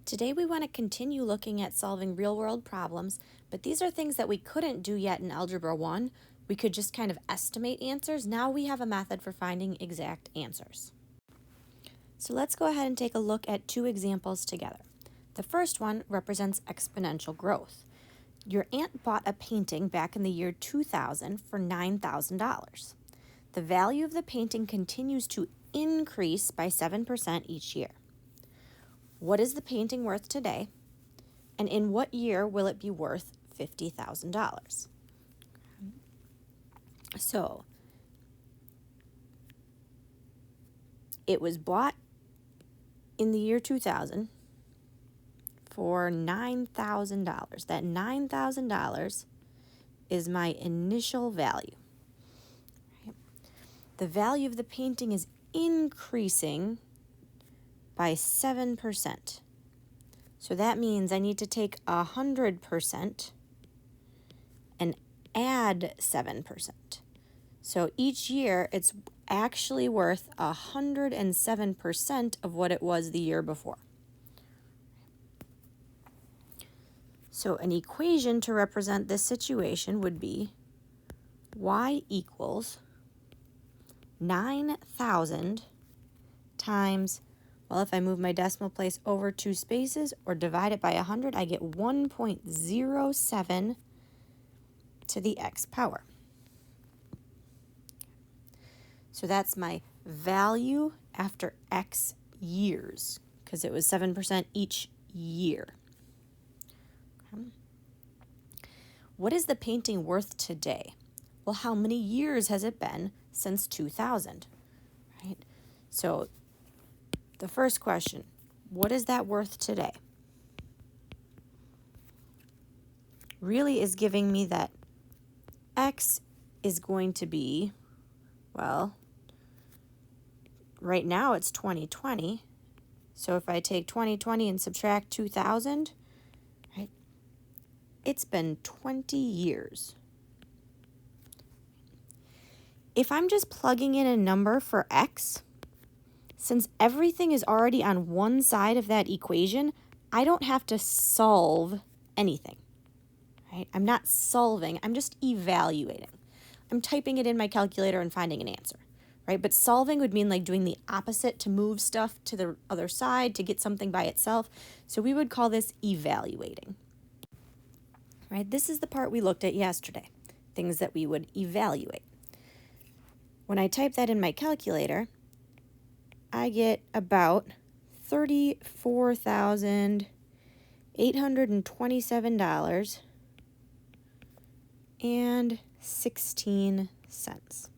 Today we want to continue looking at solving real-world problems, but these are things that we couldn't do yet in Algebra 1. We could just kind of estimate answers. Now we have a method for finding exact answers. So let's go ahead and take a look at two examples together. The first one represents exponential growth. Your aunt bought a painting back in the year 2000 for $9,000. The value of the painting continues to increase by 7% each year. What is the painting worth today? And in what year will it be worth $50,000? So, it was bought in the year 2000 for $9,000. That $9,000 is my initial value. Right? The value of the painting is increasing by 7%. So that means I need to take 100% and add 7%. So each year it's actually worth 107% of what it was the year before. So an equation to represent this situation would be y equals 9,000 times, well, if I move my decimal place over 2 spaces or divide it by 100, I get 1.07 to the x power. So that's my value after x years, because it was 7% each year. Okay. What is the painting worth today? Well, how many years has it been since 2000? Right? So the first question, what is that worth today? Really is giving me that x is going to be, well, right now it's 2020. So if I take 2020 and subtract 2000, right, it's been 20 years. If I'm just plugging in a number for x, since everything is already on one side of that equation, I don't have to solve anything, right? I'm not solving, I'm just evaluating. I'm typing it in my calculator and finding an answer, right? But solving would mean like doing the opposite, to move stuff to the other side, to get something by itself. So we would call this evaluating, right? This is the part we looked at yesterday, things that we would evaluate. When I type that in my calculator, I get about $34,827.16.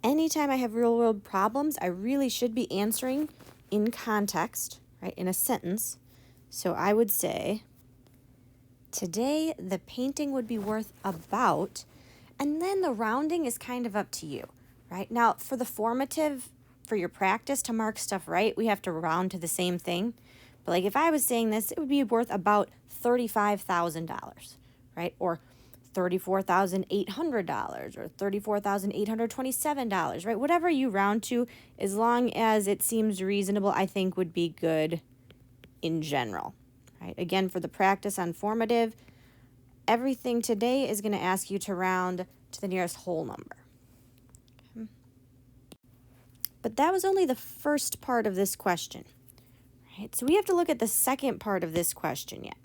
Anytime I have real-world problems, I really should be answering in context, right, in a sentence. So I would say, today the painting would be worth about, and then the rounding is kind of up to you, right? Now, for the formative, for your practice to mark stuff right, we have to round to the same thing. But like if I was saying this, it would be worth about $35,000, right? Or $34,800 or $34,827, right? Whatever you round to, as long as it seems reasonable, I think would be good in general, right? Again, for the practice on formative, everything today is going to ask you to round to the nearest whole number. Okay. But that was only the first part of this question, right? So we have to look at the second part of this question yet.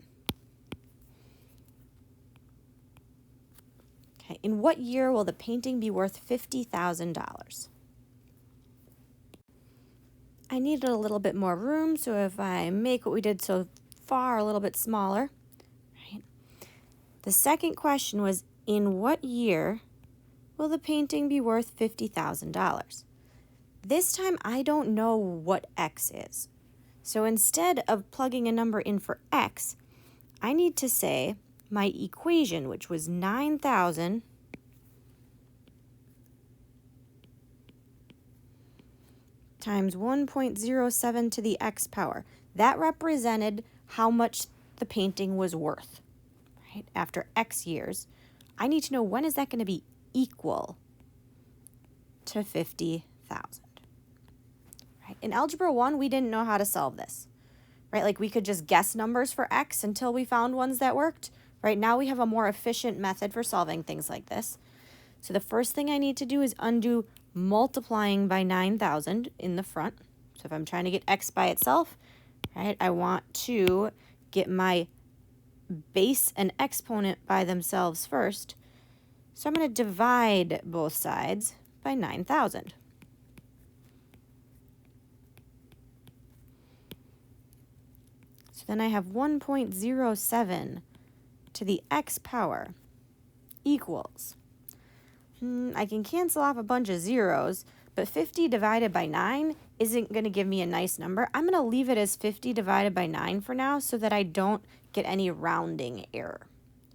Okay, in what year will the painting be worth $50,000? I needed a little bit more room, so if I make what we did so far a little bit smaller, right? The second question was, in what year will the painting be worth $50,000? This time I don't know what x is. So instead of plugging a number in for x, I need to say my equation, which was 9,000 times 1.07 to the x power. That represented how much the painting was worth, right? After x years, I need to know, when is that going to be equal to 50,000? In Algebra 1, we didn't know how to solve this, right? Like we could just guess numbers for x until we found ones that worked. Right now we have a more efficient method for solving things like this. So the first thing I need to do is undo multiplying by 9,000 in the front. So if I'm trying to get x by itself, right, I want to get my base and exponent by themselves first. So I'm going to divide both sides by 9,000. So then I have 1.07 to the x power equals, I can cancel off a bunch of zeros, but 50 divided by 9 isn't going to give me a nice number. I'm going to leave it as 50 divided by 9 for now so that I don't get any rounding error,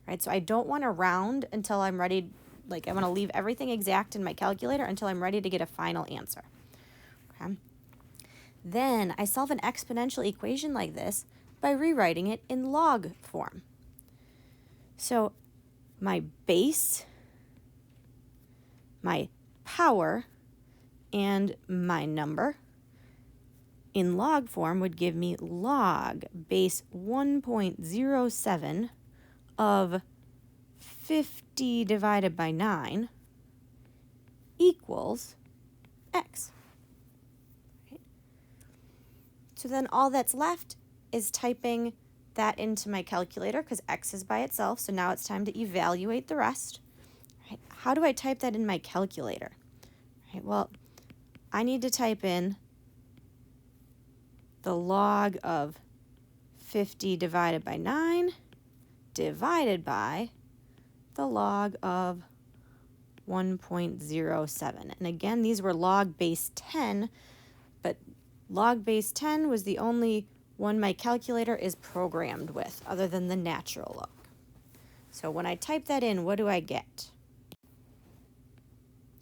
right? So I don't want to round until I'm ready, like I want to leave everything exact in my calculator until I'm ready to get a final answer, okay? Then I solve an exponential equation like this by rewriting it in log form. So my base, my power, and my number in log form would give me log base 1.07 of 50 divided by 9 equals x. Right? So then all that's left is typing that into my calculator because x is by itself, so now it's time to evaluate the rest. Right? How do I type that in my calculator? Right, well, I need to type in the log of 50 divided by 9 divided by the log of 1.07. And again, these were log base 10, but log base 10 was the only one my calculator is programmed with other than the natural log. So when I type that in, what do I get?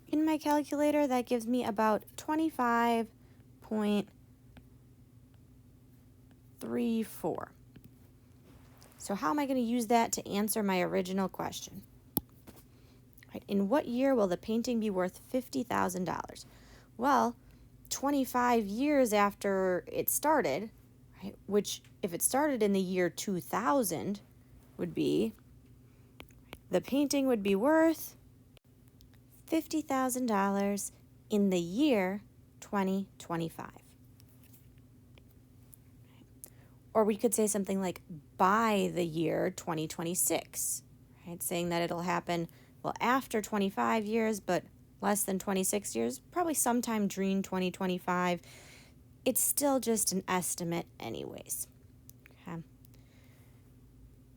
In my calculator, that gives me about 25.34. So how am I going to use that to answer my original question? Right, in what year will the painting be worth $50,000? Well, 25 years after it started, right, which if it started in the year 2000 would be, the painting would be worth $50,000 in the year 2025. Or we could say something like by the year 2026, right? Saying that it'll happen, well, after 25 years, but less than 26 years, probably sometime during 2025. It's still just an estimate anyways. Okay.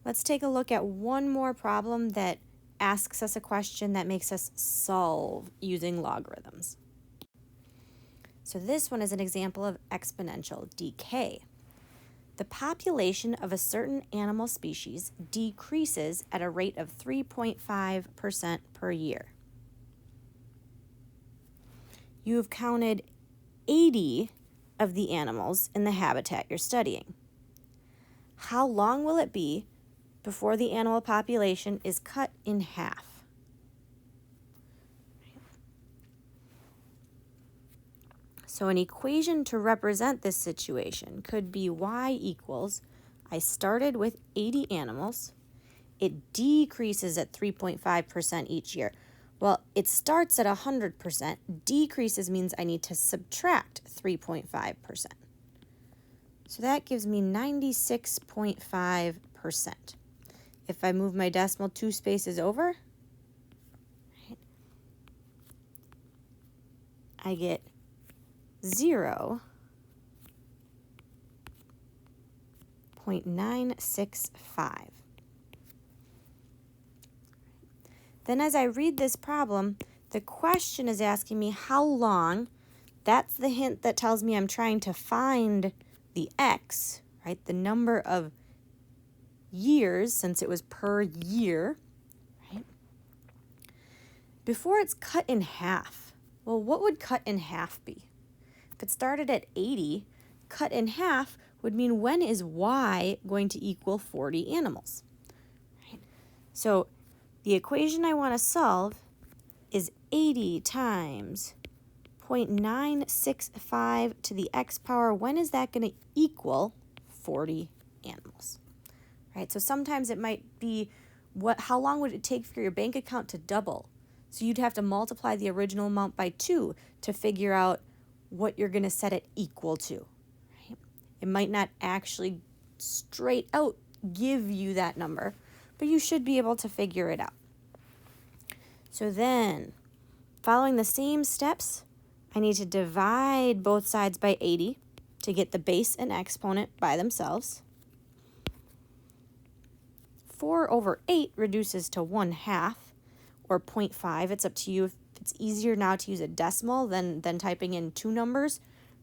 Let's take a look at one more problem that asks us a question that makes us solve using logarithms. So this one is an example of exponential decay. The population of a certain animal species decreases at a rate of 3.5% per year. You have counted 80 of the animals in the habitat you're studying. How long will it be before the animal population is cut in half? So an equation to represent this situation could be y equals, I started with 80 animals, it decreases at 3.5% each year. Well, it starts at 100%, decreases means I need to subtract 3.5%. So that gives me 96.5%. If I move my decimal 2 spaces over, right, I get 0.965. Then as I read this problem, the question is asking me how long. That's the hint that tells me I'm trying to find the x, right? The number of years, since it was per year, right? Before it's cut in half. Well, what would cut in half be? If it started at 80, cut in half would mean when is y going to equal 40 animals? Right? So the equation I want to solve is 80 times 0.965 to the x power, when is that going to equal 40 animals? Right? So sometimes it might be, how long would it take for your bank account to double? So you'd have to multiply the original amount by 2 to figure out what you're going to set it equal to. Right? It might not actually straight out give you that number, but you should be able to figure it out. So then, following the same steps, I need to divide both sides by 80 to get the base and exponent by themselves. 4 over 8 reduces to 1/2, or 0.5. It's up to you if it's easier now to use a decimal than typing in two numbers,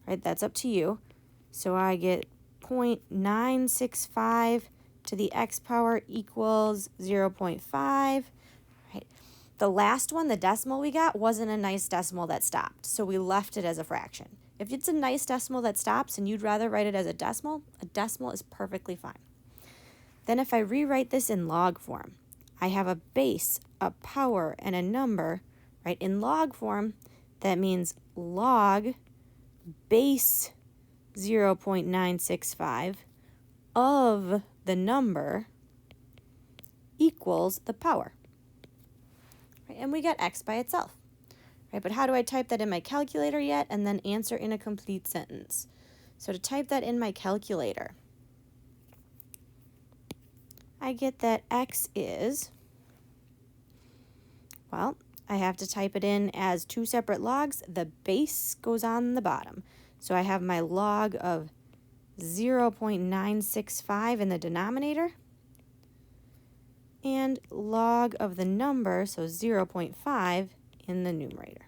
right? That's up to you. So I get 0.965 to the x power equals 0.5. Right? The last one, the decimal we got, wasn't a nice decimal that stopped, so we left it as a fraction. If it's a nice decimal that stops and you'd rather write it as a decimal is perfectly fine. Then if I rewrite this in log form, I have a base, a power, and a number, right? In log form, that means log base 0.965 of the number equals the power. Right? And we get x by itself. Right? But how do I type that in my calculator yet and then answer in a complete sentence? So to type that in my calculator, I get that x is, well, I have to type it in as two separate logs. The base goes on the bottom. So I have my log of 0.965 in the denominator and log of the number, so 0.5, in the numerator.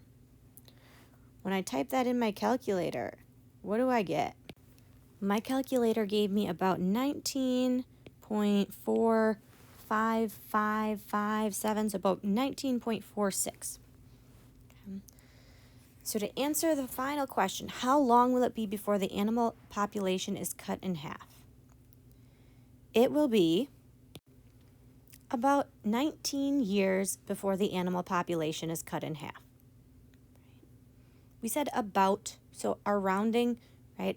When I type that in my calculator, what do I get? My calculator gave me about 19.45557, so about 19.46. Okay. So to answer the final question, how long will it be before the animal population is cut in half? It will be about 19 years before the animal population is cut in half. We said about, so our rounding, right?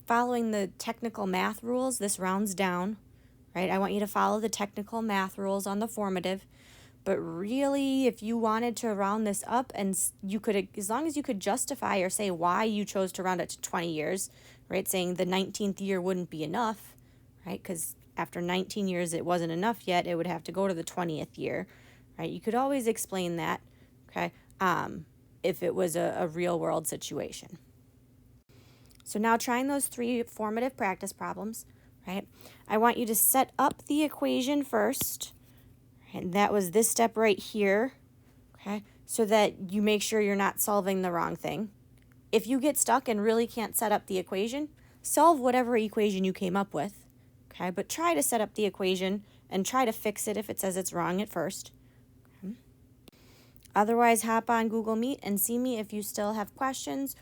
Following the technical math rules, this rounds down, right? I want you to follow the technical math rules on the formative, but really, if you wanted to round this up, and you could, as long as you could justify or say why you chose to round it to 20 years, right? Saying the 19th year wouldn't be enough, right? Because after 19 years it wasn't enough yet, it would have to go to the 20th year, right? You could always explain that, okay, if it was a real world situation. So now trying those three formative practice problems, right? I want you to set up the equation first, and that was this step right here, okay? So that you make sure you're not solving the wrong thing. If you get stuck and really can't set up the equation, solve whatever equation you came up with, okay? But try to set up the equation and try to fix it if it says it's wrong at first. Okay? Otherwise, hop on Google Meet and see me if you still have questions.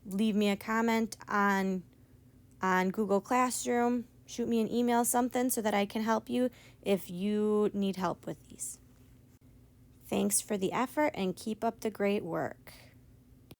Leave me a comment on Google Classroom. Shoot me an email, something, so that I can help you if you need help with these. Thanks for the effort and keep up the great work.